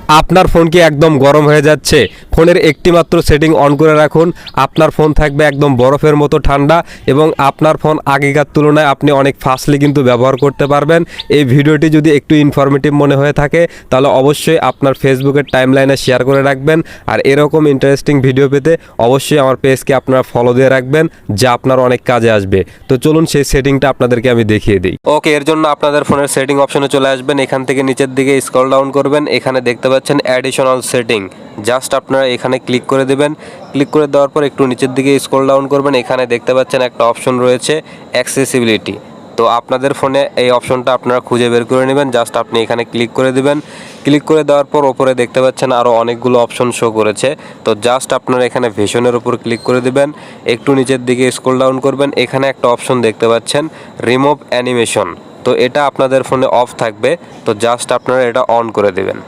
আপনার ফোন কি একদম গরম হয়ে যাচ্ছে? ফোনের একটি মাত্র সেটিং অন করে রাখুন, আপনার ফোন থাকবে একদম বরফের মতো ঠান্ডা এবং আপনার ফোন আগেকার তুলনায় আপনি অনেক ফাস্টলি কিন্তু ব্যবহার করতে পারবেন। এই ভিডিওটি যদি একটু ইনফরমেটিভ মনে হয়ে থাকে তাহলে অবশ্যই আপনার ফেসবুকের টাইমলাইনে শেয়ার করে রাখবেন। আর এরকম ইন্টারেস্টিং ভিডিও পেতে অবশ্যই আমার পেজকে আপনারা ফলো দিয়ে রাখবেন, যা আপনার অনেক কাজে আসবে। তো চলুন সেই সেটিংটা আপনাদেরকে আমি দেখিয়ে দিই। ওকে, এর জন্য আপনাদের ফোনের সেটিং অপশনে চলে আসবেন। এখান থেকে নিচের দিকে স্ক্রল ডাউন করবেন, এখানে দেখতে পাচ্ছেন অ্যাডিশনাল সেটিং। জাস্ট আপনারা এখানে ক্লিক করে দেবেন। ক্লিক করে দেওয়ার পর একটু নিচের দিকে স্ক্রল ডাউন করবেন, এখানে দেখতে পাচ্ছেন একটা অপশন রয়েছে অ্যাক্সেসিবিলিটি। তো আপনাদের ফোনে এই অপশনটা আপনারা খুঁজে বের করে নেবেন। জাস্ট আপনি এখানে ক্লিক করে দিবেন। ক্লিক করে দেওয়ার পর ওপরে দেখতে পাচ্ছেন আরও অনেকগুলো অপশন শো করেছে। তো জাস্ট আপনারা এখানে ভিশনের উপর ক্লিক করে দিবেন, একটু নিচের দিকে স্ক্রল ডাউন করবেন, এখানে একটা অপশন দেখতে পাচ্ছেন রিমুভ অ্যানিমেশন। তো এটা আপনাদের ফোনে অফ থাকবে, তো জাস্ট আপনারা এটা অন করে দেবেন।